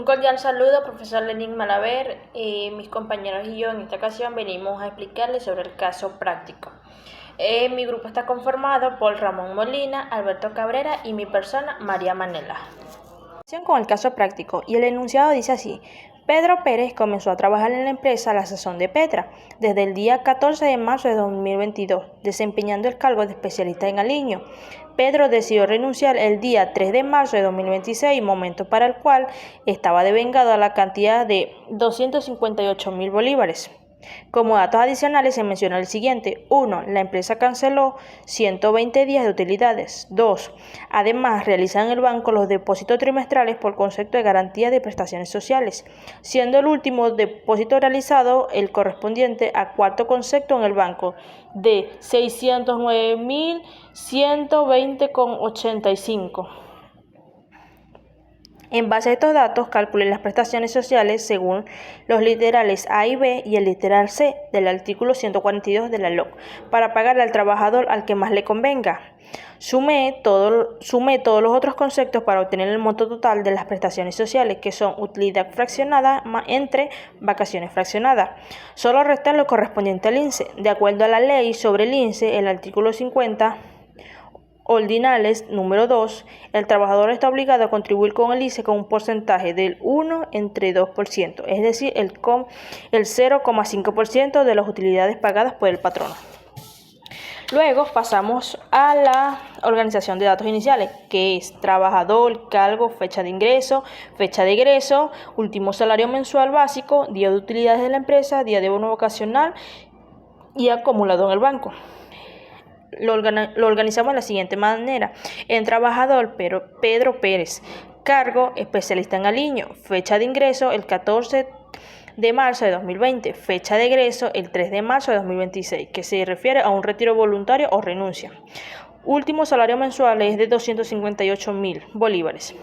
Un cordial saludo, profesor Lenín Malaver. Mis compañeros y yo en esta ocasión venimos a explicarles sobre el caso práctico. Mi grupo está conformado por Ramón Molina, Alberto Cabrera y mi persona, María Manela. Con el caso práctico, y el enunciado dice así: Pedro Pérez comenzó a trabajar en la empresa La Sazón de Petra desde el día 14 de marzo de 2022, desempeñando el cargo de especialista en aliño. Pedro decidió renunciar el día 3 de marzo de 2026, momento para el cual estaba devengado a la cantidad de 258.000 bolívares. Como datos adicionales se menciona el siguiente. 1. La empresa canceló 120 días de utilidades. 2. Además, realizan en el banco los depósitos trimestrales por concepto de garantía de prestaciones sociales, siendo el último depósito realizado el correspondiente a cuarto concepto en el banco de 609.120,85. En base a estos datos, calculen las prestaciones sociales según los literales A y B y el literal C del artículo 142 de la LOC para pagar al trabajador al que más le convenga. Sume todos los otros conceptos para obtener el monto total de las prestaciones sociales, que son utilidad fraccionada entre vacaciones fraccionadas. Solo resta lo correspondiente al INSEE. De acuerdo a la ley sobre el INSEE, el artículo 50 ordinales número 2, el trabajador está obligado a contribuir con el INSEE con un porcentaje del 1 entre 2%, es decir, el 0,5% de las utilidades pagadas por el patrono. Luego pasamos a la organización de datos iniciales, que es trabajador, cargo, fecha de ingreso, fecha de egreso, último salario mensual básico, día de utilidades de la empresa, día de bono vacacional y acumulado en el banco. Lo organizamos de la siguiente manera. En trabajador, Pedro Pérez. Cargo, especialista en aliño. Fecha de ingreso, el 14 de marzo de 2020. Fecha de egreso, el 3 de marzo de 2026, que se refiere a un retiro voluntario o renuncia. Último salario mensual es de 258.000 bolívares.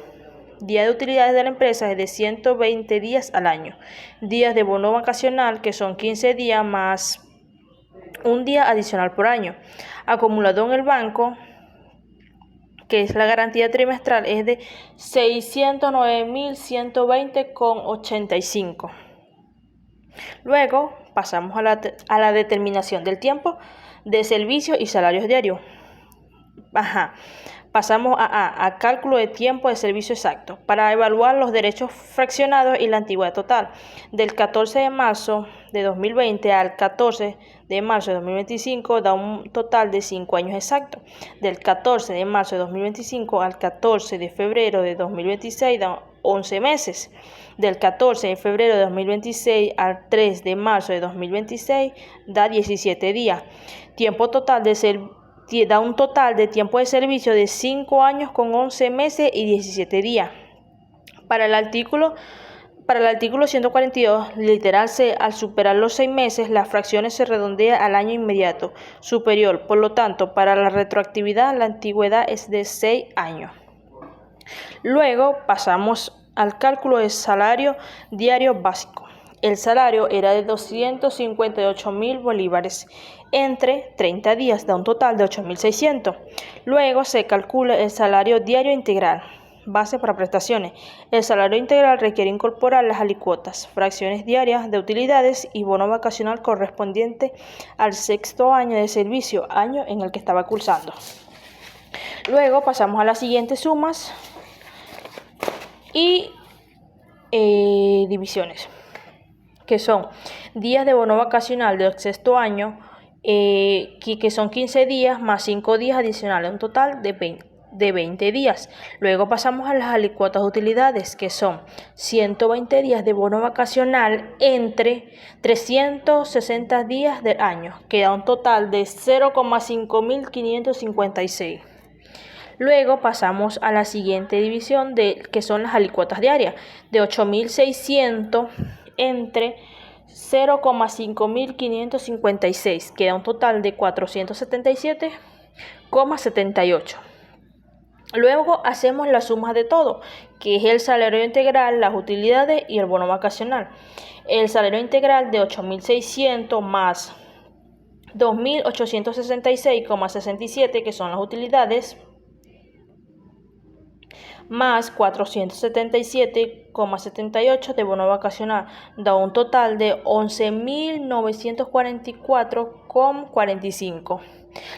Día de utilidades de la empresa es de 120 días al año. Días de bono vacacional, que son 15 días más un día adicional por año. Acumulado en el banco, que es la garantía trimestral, es de 609.120,85. Luego pasamos a la determinación del tiempo de servicio y salarios diarios. Pasamos a cálculo de tiempo de servicio exacto para evaluar los derechos fraccionados y la antigüedad total. Del 14 de marzo de 2020 al 14 de marzo de 2025 da un total de 5 años exactos. Del 14 de marzo de 2025 al 14 de febrero de 2026 da 11 meses. Del 14 de febrero de 2026 al 3 de marzo de 2026 da 17 días. Tiempo total da un total de tiempo de servicio de 5 años con 11 meses y 17 días. Para el artículo 142, literal C, al superar los 6 meses, las fracciones se redondean al año inmediato superior. Por lo tanto, para la retroactividad, la antigüedad es de 6 años. Luego pasamos al cálculo del salario diario básico. El salario era de 258.000 bolívares entre 30 días, da un total de 8.600. Luego se calcula el salario diario integral, base para prestaciones. El salario integral requiere incorporar las alicuotas, fracciones diarias de utilidades y bono vacacional correspondiente al sexto año de servicio, año en el que estaba cursando. Luego pasamos a las siguientes sumas y divisiones, que son días de bono vacacional del sexto año, que son 15 días más 5 días adicionales, un total de 20 días. Luego pasamos a las alicuotas de utilidades, que son 120 días de bono vacacional entre 360 días del año, que da un total de 0,5556. Luego pasamos a la siguiente división, que son las alicuotas diarias, de 8.600 entre 0,5556, que da un total de 477,78. Luego hacemos la suma de todo, que es el salario integral, las utilidades y el bono vacacional. El salario integral de 8.600 más 2.866,67, que son las utilidades, más 477,78 de bono vacacional, da un total de 11.944,45.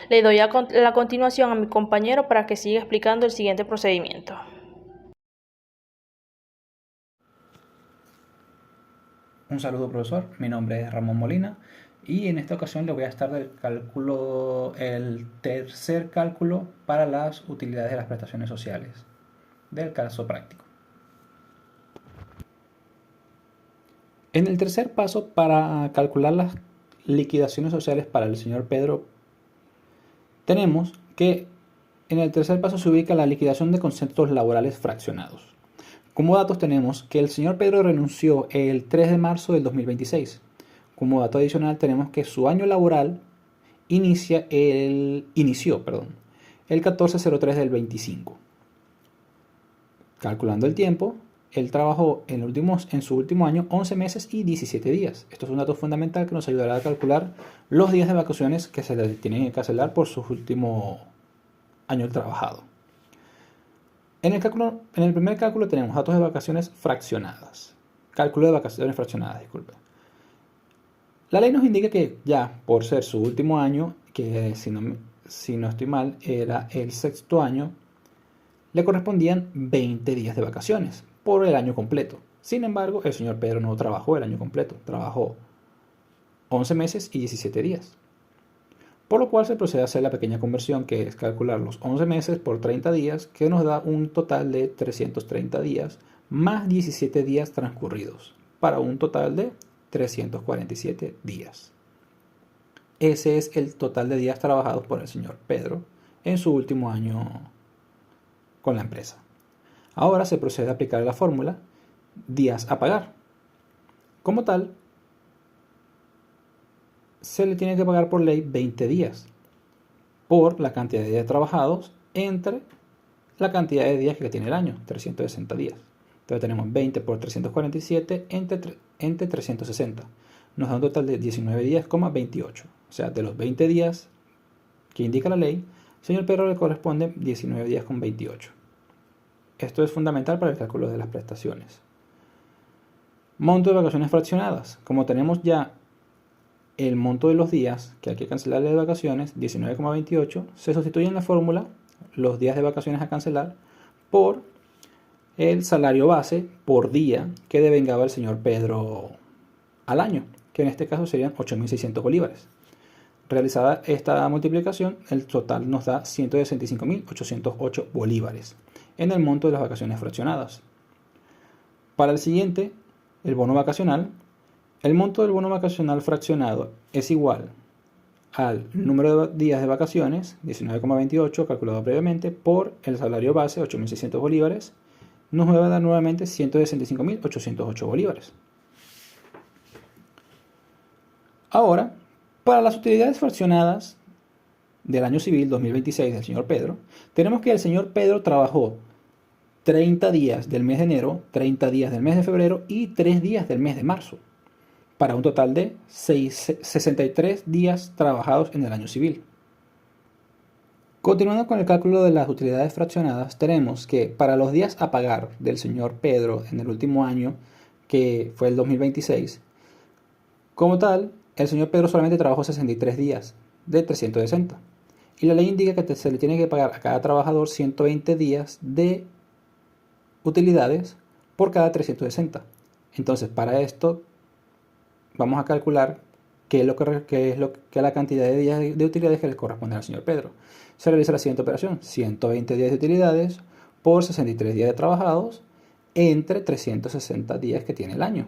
Le doy la continuación a mi compañero para que siga explicando el siguiente procedimiento. Un saludo, profesor. Mi nombre es Ramón Molina y en esta ocasión le voy a estar del cálculo, el tercer cálculo para las utilidades de las prestaciones sociales del caso práctico. En el tercer paso, para calcular las liquidaciones sociales para el señor Pedro, tenemos que en el tercer paso se ubica la liquidación de conceptos laborales fraccionados. Como datos tenemos que el señor Pedro renunció el 3 de marzo del 2026. Como dato adicional tenemos que su año laboral inició el 14/03 del 25. Calculando el tiempo, él trabajó en su último año 11 meses y 17 días. Esto es un dato fundamental que nos ayudará a calcular los días de vacaciones que se le tienen que cancelar por su último año trabajado. En el primer cálculo tenemos datos de vacaciones fraccionadas. Cálculo de vacaciones fraccionadas, disculpe. La ley nos indica que ya por ser su último año, que si no estoy mal, era el sexto año, le correspondían 20 días de vacaciones por el año completo. Sin embargo, el señor Pedro no trabajó el año completo, trabajó 11 meses y 17 días. Por lo cual se procede a hacer la pequeña conversión, que es calcular los 11 meses por 30 días, que nos da un total de 330 días más 17 días transcurridos, para un total de 347 días. Ese es el total de días trabajados por el señor Pedro en su último año con la empresa. Ahora se procede a aplicar la fórmula días a pagar. Como tal, se le tiene que pagar por ley 20 días por la cantidad de días trabajados entre la cantidad de días que tiene el año, 360 días. Entonces tenemos 20 por 347 entre 360. Nos da un total de 19 días, 28. O sea, de los 20 días que indica la ley, al señor Pedro le corresponde 19 días con 28. Esto es fundamental para el cálculo de las prestaciones. Monto de vacaciones fraccionadas. Como tenemos ya el monto de los días que hay que cancelar de vacaciones, 19,28, se sustituye en la fórmula los días de vacaciones a cancelar por el salario base por día que devengaba el señor Pedro al año, que en este caso serían 8.600 bolívares. Realizada esta multiplicación, el total nos da 165.808 bolívares en el monto de las vacaciones fraccionadas. Para el siguiente, el bono vacacional, el monto del bono vacacional fraccionado es igual al número de días de vacaciones, 19,28 calculado previamente, por el salario base, 8.600 bolívares, nos va a dar nuevamente 165.808 bolívares. Ahora, para las utilidades fraccionadas del año civil 2026 del señor Pedro, tenemos que el señor Pedro trabajó 30 días del mes de enero, 30 días del mes de febrero y 3 días del mes de marzo, para un total de 63 días trabajados en el año civil. Continuando con el cálculo de las utilidades fraccionadas, tenemos que para los días a pagar del señor Pedro en el último año, que fue el 2026, como tal, el señor Pedro solamente trabajó 63 días de 360. Y la ley indica que se le tiene que pagar a cada trabajador 120 días de utilidades por cada 360. Entonces, para esto vamos a calcular qué es la cantidad de días de utilidades que le corresponde al señor Pedro. Se realiza la siguiente operación: 120 días de utilidades por 63 días de trabajados entre 360 días que tiene el año.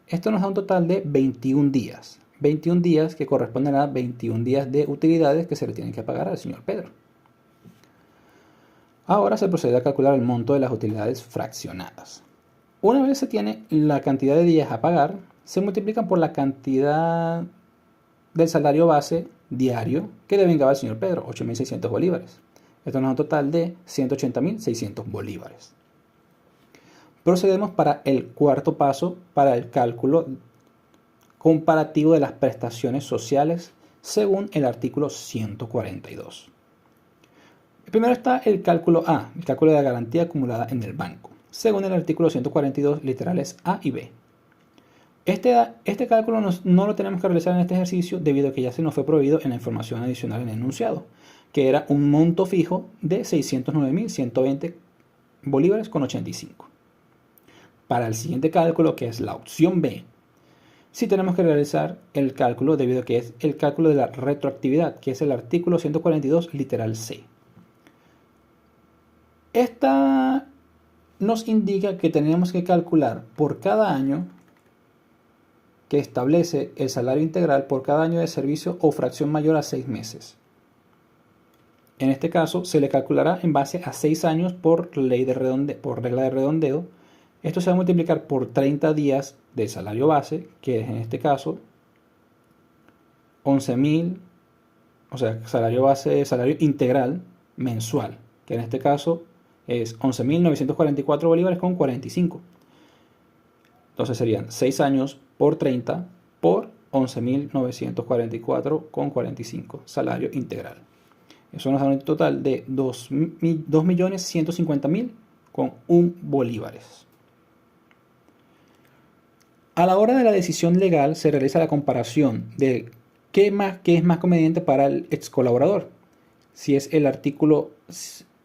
Esto nos da un total de 21 días. 21 días que corresponden a 21 días de utilidades que se le tienen que pagar al señor Pedro. Ahora se procede a calcular el monto de las utilidades fraccionadas. Una vez se tiene la cantidad de días a pagar, se multiplican por la cantidad del salario base diario que devengaba el señor Pedro, 8.600 bolívares. Esto nos da un total de 180.600 bolívares. Procedemos para el cuarto paso, para el cálculo comparativo de las prestaciones sociales según el artículo 142. Primero está el cálculo A, el cálculo de la garantía acumulada en el banco, según el artículo 142, literales A y B. Este cálculo no lo tenemos que realizar en este ejercicio debido a que ya se nos fue prohibido en la información adicional en el enunciado, que era un monto fijo de 609.120 bolívares con 85. Para el siguiente cálculo, que es la opción B, sí tenemos que realizar el cálculo debido a que es el cálculo de la retroactividad, que es el artículo 142, literal C. Esta nos indica que tenemos que calcular por cada año que establece el salario integral por cada año de servicio o fracción mayor a 6 meses. En este caso, se le calculará en base a 6 años por regla de redondeo. Esto se va a multiplicar por 30 días de salario base, que es en este caso 11.000, o sea, salario integral mensual, que en este caso es 11.944 bolívares con 45. Entonces serían 6 años por 30 por 11.944 con 45, salario integral. Eso nos da un total de 2.150.000 con 1 bolívares. A la hora de la decisión legal se realiza la comparación de qué es más conveniente para el ex colaborador. Si es el artículo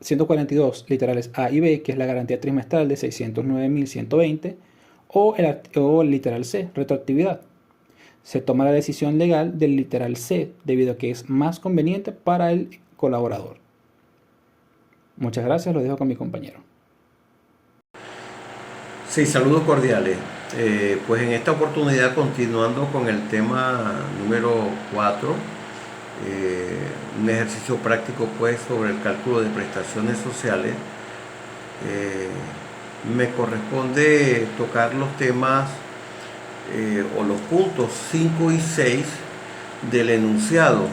142, literales A y B, que es la garantía trimestral de 609.120, o el literal C, retroactividad. Se toma la decisión legal del literal C debido a que es más conveniente para el colaborador. Muchas gracias, lo dejo con mi compañero. Sí, saludos cordiales. Pues en esta oportunidad, continuando con el tema número 4, un ejercicio práctico pues sobre el cálculo de prestaciones sociales, me corresponde tocar los temas o los puntos 5 y 6 del enunciado,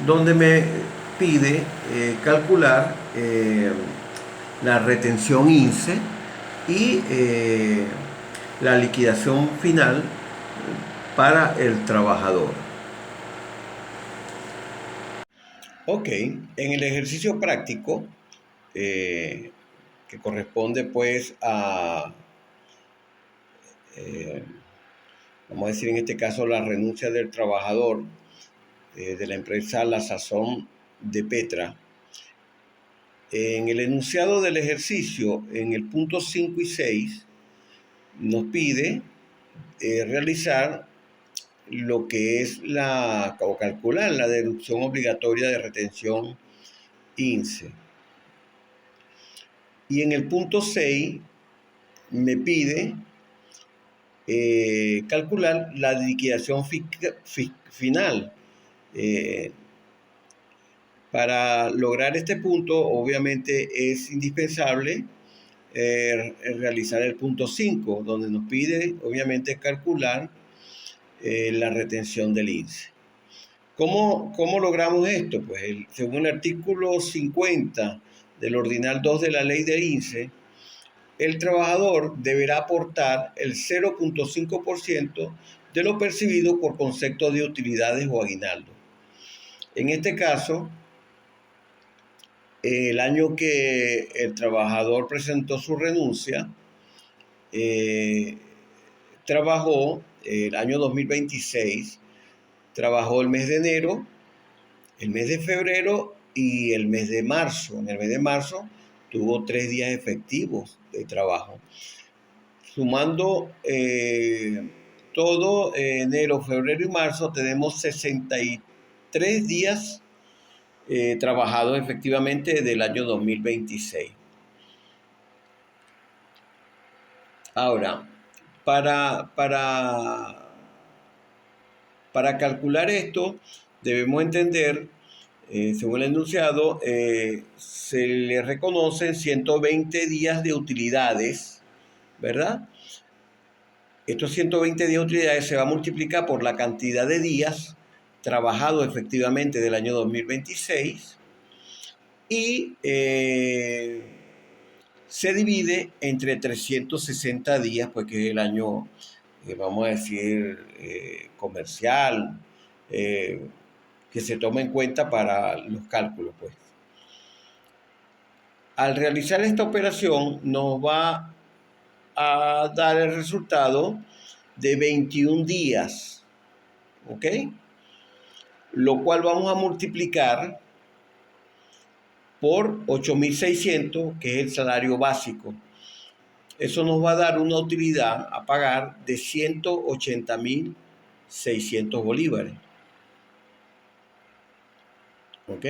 donde me pide calcular la retención INSEE y la liquidación final para el trabajador. Ok, en el ejercicio práctico, que corresponde pues a, vamos a decir en este caso, la renuncia del trabajador de la empresa La Sazón de Petra. En el enunciado del ejercicio, en el punto 5 y 6, nos pide realizar lo que es o calcular la deducción obligatoria de retención INSEE. Y en el punto 6 me pide calcular la liquidación final. Para lograr este punto, obviamente es indispensable realizar el punto 5, donde nos pide, obviamente, calcular la retención del INSEE. ¿Cómo logramos esto? Pues según el artículo 50 del Ordinal 2 de la Ley del INSEE, el trabajador deberá aportar el 0.5% de lo percibido por concepto de utilidades o aguinaldo. En este caso, el año que el trabajador presentó su renuncia, trabajó el año 2026, trabajó el mes de enero, el mes de febrero y el mes de marzo. En el mes de marzo tuvo 3 días efectivos de trabajo. Sumando todo enero, febrero y marzo, tenemos 63 días trabajados efectivamente del año 2026. Ahora, para calcular esto, debemos entender, según el enunciado, se le reconocen 120 días de utilidades, ¿verdad? Estos 120 días de utilidades se va a multiplicar por la cantidad de días trabajados efectivamente del año 2026 y se divide entre 360 días, pues que es el año, vamos a decir, comercial, que se toma en cuenta para los cálculos, pues. Al realizar esta operación nos va a dar el resultado de 21 días, ¿ok? Lo cual vamos a multiplicar por 8.600, que es el salario básico. Eso nos va a dar una utilidad a pagar de 180.600 bolívares. ¿Ok?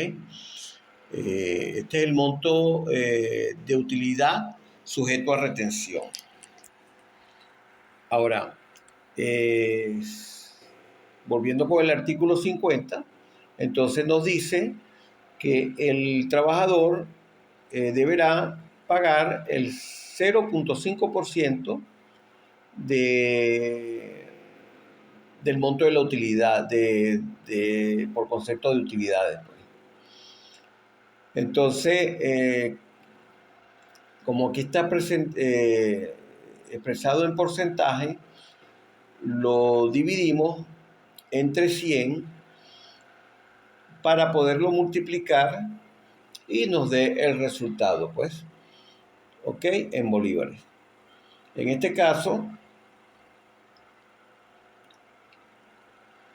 Este es el monto de utilidad sujeto a retención. Ahora, volviendo con el artículo 50, entonces nos dice que el trabajador deberá pagar el 0.5% del monto de la utilidad, por concepto de utilidades. Entonces, como aquí está expresado en porcentaje, lo dividimos entre 100 para poderlo multiplicar y nos dé el resultado, pues, ¿ok? En bolívares. En este caso,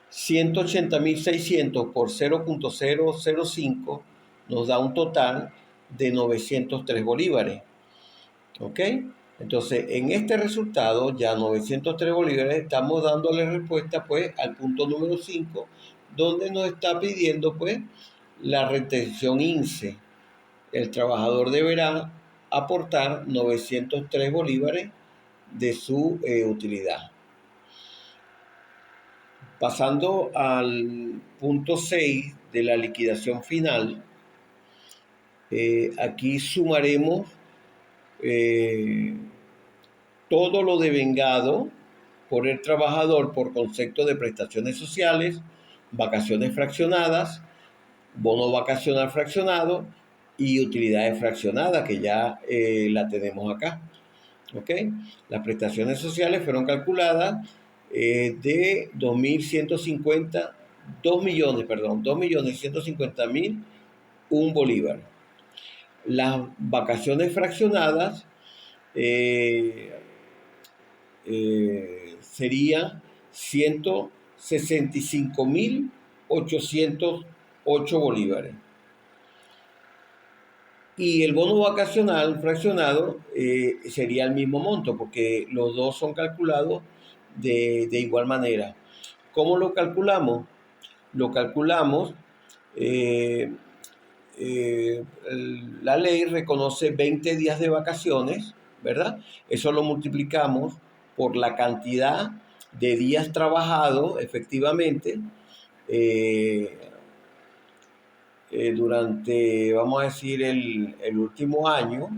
180.600 por 0.005 nos da un total de 903 bolívares, ¿ok? Entonces, en este resultado, ya 903 bolívares, estamos dándole respuesta, pues, al punto número 5, donde nos está pidiendo, pues, la retención INSEE. El trabajador deberá aportar 903 bolívares de su utilidad. Pasando al punto 6 de la liquidación final, aquí sumaremos todo lo devengado por el trabajador por concepto de prestaciones sociales, vacaciones fraccionadas, bono vacacional fraccionado y utilidades fraccionadas, que ya la tenemos acá. ¿Ok? Las prestaciones sociales fueron calculadas de 2.150.000, un bolívar. Las vacaciones fraccionadas serían 165.808 bolívares. Y el bono vacacional fraccionado sería el mismo monto, porque los dos son calculados de igual manera. ¿Cómo lo calculamos? Lo calculamos, la ley reconoce 20 días de vacaciones, ¿verdad? Eso lo multiplicamos por la cantidad de días trabajados efectivamente durante, vamos a decir, el último año,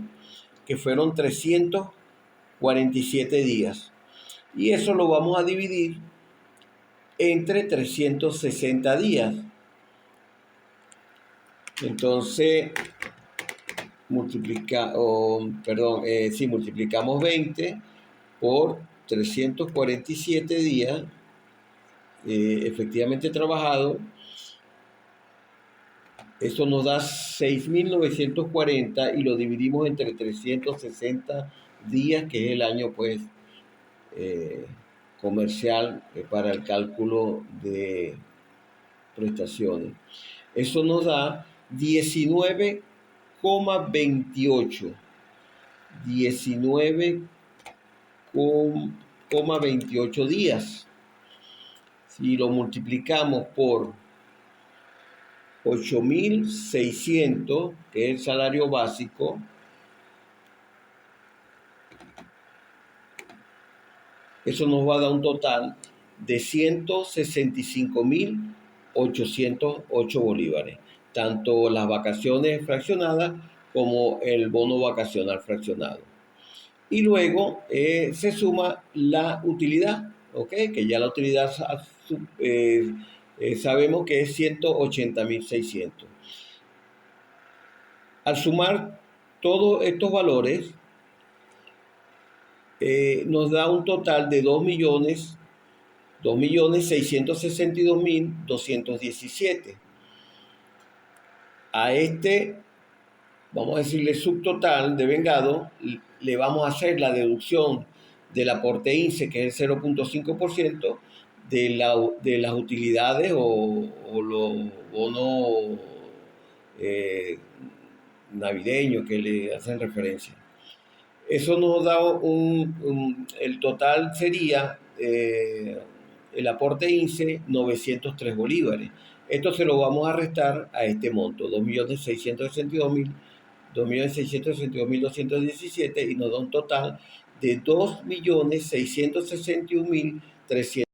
que fueron 347 días. Y eso lo vamos a dividir entre 360 días. Entonces, multiplicamos 20 por 347 días efectivamente trabajado. Eso nos da 6.940 y lo dividimos entre 360 días, que es el año, pues, comercial para el cálculo de prestaciones. Eso nos da 19,28. 19,28 días. Si lo multiplicamos por 8.600, que es el salario básico, eso nos va a dar un total de 165.808 bolívares, tanto las vacaciones fraccionadas como el bono vacacional fraccionado. Y luego se suma la utilidad, ¿ok? Que ya la utilidad sabemos que es 180.600. Al sumar todos estos valores, nos da un total de 2.662.217. A este vamos a decirle subtotal de vengado, le vamos a hacer la deducción del aporte INSE, que es el 0.5%, de las utilidades o los bonos navideños que le hacen referencia. Eso nos da el total sería el aporte INSE 903 bolívares. Esto se lo vamos a restar a este monto, 2.662.217 y nos da un total de 2.661.300.